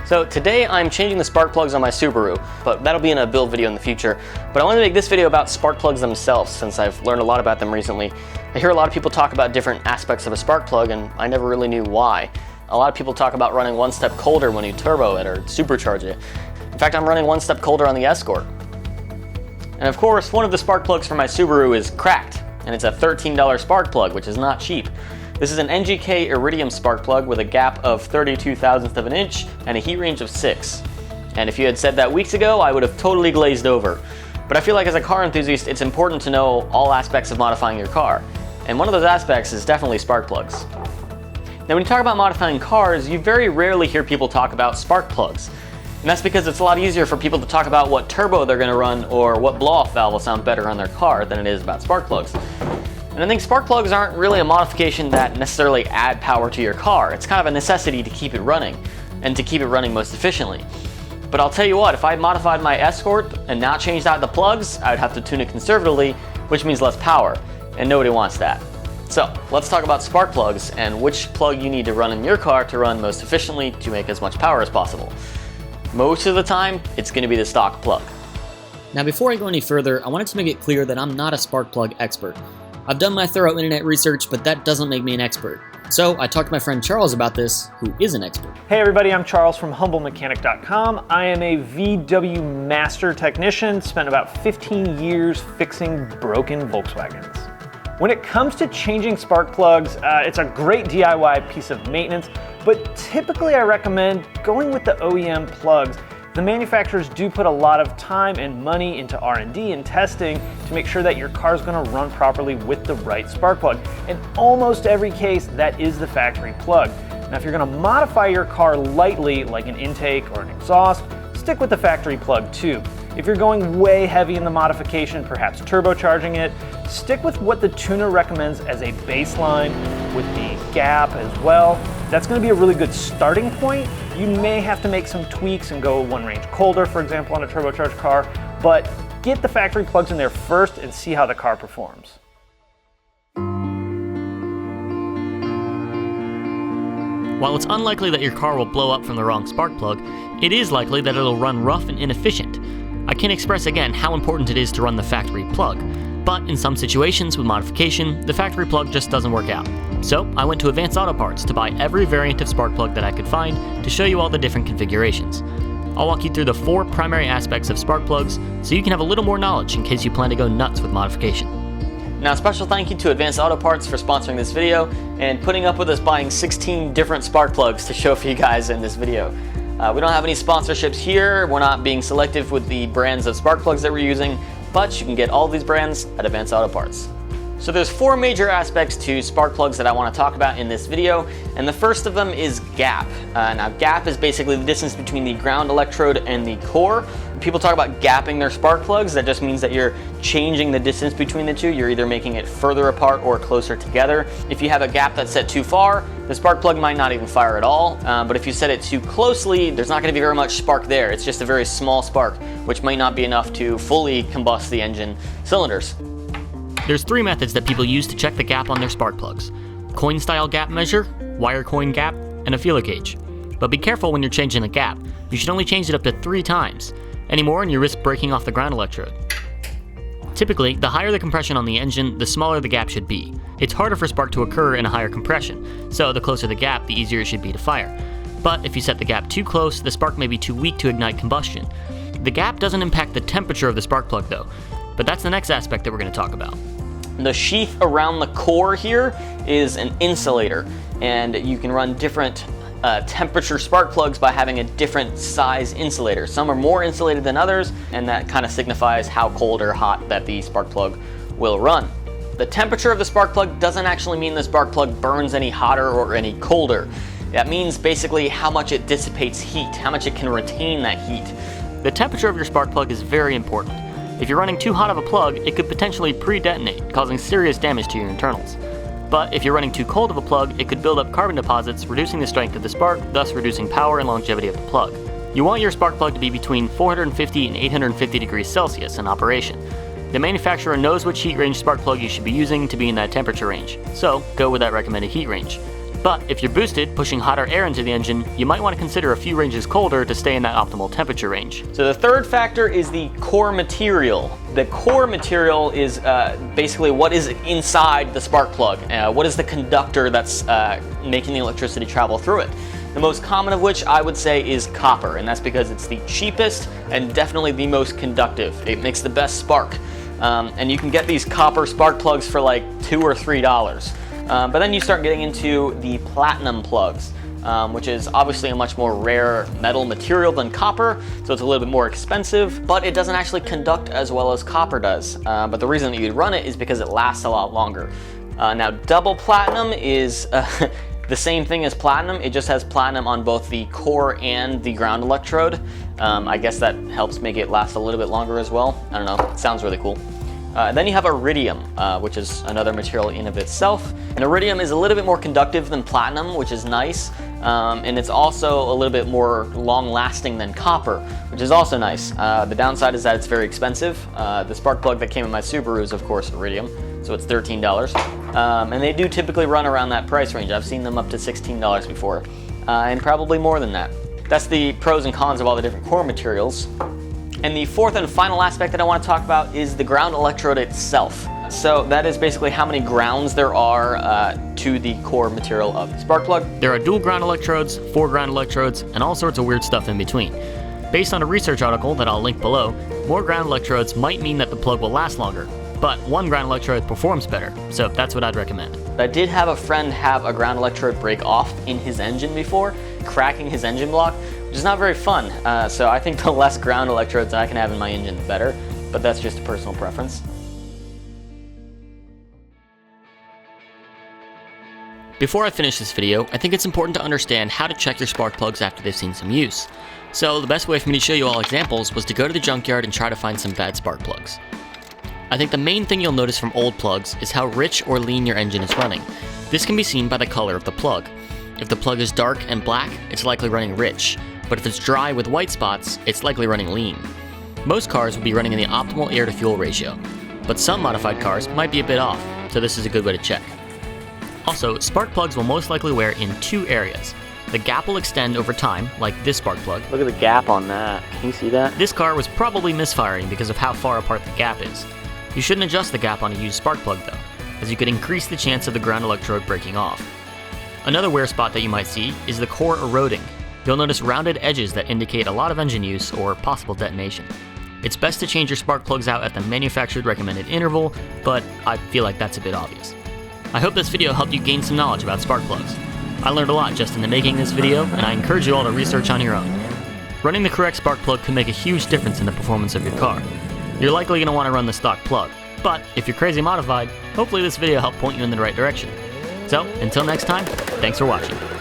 So today I'm changing the spark plugs on my Subaru, but that'll be in a build video in the future. But I wanted to make this video about spark plugs themselves since I've learned a lot about them recently. I hear a lot of people talk about different aspects of a spark plug and I never really knew why. A lot of people talk about running one step colder when you turbo it or supercharge it. In fact, I'm running one step colder on the Escort. And of course, one of the spark plugs for my Subaru is cracked, and it's a $13 spark plug, which is not cheap. This is an NGK Iridium spark plug with a gap of 32 thousandths of an inch and a heat range of 6. And if you had said that weeks ago, I would have totally glazed over. But I feel like as a car enthusiast, it's important to know all aspects of modifying your car. And one of those aspects is definitely spark plugs. Now when you talk about modifying cars, you very rarely hear people talk about spark plugs. And that's because it's a lot easier for people to talk about what turbo they're going to run or what blow-off valve will sound better on their car than it is about spark plugs. And I think spark plugs aren't really a modification that necessarily add power to your car. It's kind of a necessity to keep it running, and to keep it running most efficiently. But I'll tell you what, if I modified my Escort and not changed out the plugs, I would have to tune it conservatively, which means less power, and nobody wants that. So let's talk about spark plugs and which plug you need to run in your car to run most efficiently to make as much power as possible. Most of the time, it's going to be the stock plug. Now before I go any further, I wanted to make it clear that I'm not a spark plug expert. I've done my thorough internet research, but that doesn't make me an expert. So I talked to my friend Charles about this, who is an expert. Hey everybody, I'm Charles from HumbleMechanic.com. I am a VW master technician, spent about 15 years fixing broken Volkswagens. When it comes to changing spark plugs, it's a great DIY piece of maintenance, but typically I recommend going with the OEM plugs. The manufacturers do put a lot of time and money into R&D and testing to make sure that your car is going to run properly with the right spark plug. In almost every case, that is the factory plug. Now, if you're going to modify your car lightly, like an intake or an exhaust, stick with the factory plug too. If you're going way heavy in the modification, perhaps turbocharging it, stick with what the tuner recommends as a baseline with the gap as well. That's going to be a really good starting point. You may have to make some tweaks and go one range colder, for example, on a turbocharged car, but get the factory plugs in there first and see how the car performs. While it's unlikely that your car will blow up from the wrong spark plug, it is likely that it'll run rough and inefficient. I can't express again how important it is to run the factory plug, but in some situations with modification, the factory plug just doesn't work out. So I went to Advanced Auto Parts to buy every variant of spark plug that I could find to show you all the different configurations. I'll walk you through the 4 primary aspects of spark plugs so you can have a little more knowledge in case you plan to go nuts with modification. Now, a special thank you to Advanced Auto Parts for sponsoring this video and putting up with us buying 16 different spark plugs to show for you guys in this video. We don't have any sponsorships here. We're not being selective with the brands of spark plugs that we're using, but you can get all these brands at Advanced Auto Parts. So there's 4 major aspects to spark plugs that I want to talk about in this video, and the first of them is gap. Now gap is basically the distance between the ground electrode and the core. When people talk about gapping their spark plugs, that just means that you're changing the distance between the two. You're either making it further apart or closer together. If you have a gap that's set too far, the spark plug might not even fire at all, but if you set it too closely, there's not going to be very much spark there. It's just a very small spark, which might not be enough to fully combust the engine cylinders. There's 3 methods that people use to check the gap on their spark plugs: coin-style gap measure, wire coin gap, and a feeler gauge. But be careful when you're changing the gap. You should only change it up to 3 times. Any more and you risk breaking off the ground electrode. Typically, the higher the compression on the engine, the smaller the gap should be. It's harder for spark to occur in a higher compression, so the closer the gap, the easier it should be to fire. But if you set the gap too close, the spark may be too weak to ignite combustion. The gap doesn't impact the temperature of the spark plug though, but that's the next aspect that we're going to talk about. The sheath around the core here is an insulator, and you can run different temperature spark plugs by having a different size insulator. Some are more insulated than others, and that kind of signifies how cold or hot that the spark plug will run. The temperature of the spark plug doesn't actually mean the spark plug burns any hotter or any colder. That means basically how much it dissipates heat, how much it can retain that heat. The temperature of your spark plug is very important. If you're running too hot of a plug, it could potentially pre-detonate, causing serious damage to your internals. But if you're running too cold of a plug, it could build up carbon deposits, reducing the strength of the spark, thus reducing power and longevity of the plug. You want your spark plug to be between 450 and 850 degrees Celsius in operation. The manufacturer knows which heat range spark plug you should be using to be in that temperature range, so go with that recommended heat range. But if you're boosted, pushing hotter air into the engine, you might want to consider a few ranges colder to stay in that optimal temperature range. So the third factor is the core material. The core material is basically what is inside the spark plug. What is the conductor that's making the electricity travel through it? The most common of which I would say is copper, and that's because it's the cheapest and definitely the most conductive. It makes the best spark. And you can get these copper spark plugs for like $2 or $3. But then you start getting into the platinum plugs, which is obviously a much more rare metal material than copper, so it's a little bit more expensive, but it doesn't actually conduct as well as copper does. But the reason that you'd run it is because it lasts a lot longer. Now, double platinum is the same thing as platinum. It just has platinum on both the core and the ground electrode. I guess that helps make it last a little bit longer as well. I don't know, it sounds really cool. Then you have iridium, which is another material in of itself. And iridium is a little bit more conductive than platinum, which is nice. And it's also a little bit more long-lasting than copper, which is also nice. The downside is that it's very expensive. The spark plug that came in my Subaru is, of course, iridium, so it's $13. And they do typically run around that price range. I've seen them up to $16 before, and probably more than that. That's the pros and cons of all the different core materials. And the fourth and final aspect that I want to talk about is the ground electrode itself. So that is basically how many grounds there are to the core material of the spark plug. There are dual ground electrodes, 4 ground electrodes, and all sorts of weird stuff in between. Based on a research article that I'll link below, more ground electrodes might mean that the plug will last longer, but one ground electrode performs better, so that's what I'd recommend. I did have a friend have a ground electrode break off in his engine before, cracking his engine block, which is not very fun. So I think the less ground electrodes I can have in my engine, the better, but that's just a personal preference. Before I finish this video, I think it's important to understand how to check your spark plugs after they've seen some use. So the best way for me to show you all examples was to go to the junkyard and try to find some bad spark plugs. I think the main thing you'll notice from old plugs is how rich or lean your engine is running. This can be seen by the color of the plug. If the plug is dark and black, it's likely running rich, but if it's dry with white spots, it's likely running lean. Most cars will be running in the optimal air to fuel ratio, but some modified cars might be a bit off, so this is a good way to check. Also, spark plugs will most likely wear in 2 areas. The gap will extend over time, like this spark plug. Look at the gap on that. Can you see that? This car was probably misfiring because of how far apart the gap is. You shouldn't adjust the gap on a used spark plug though, as you could increase the chance of the ground electrode breaking off. Another wear spot that you might see is the core eroding. You'll notice rounded edges that indicate a lot of engine use or possible detonation. It's best to change your spark plugs out at the manufactured recommended interval, but I feel like that's a bit obvious. I hope this video helped you gain some knowledge about spark plugs. I learned a lot just in the making of this video, and I encourage you all to research on your own. Running the correct spark plug can make a huge difference in the performance of your car. You're likely going to want to run the stock plug, but if you're crazy modified, hopefully this video helped point you in the right direction. So, until next time, thanks for watching.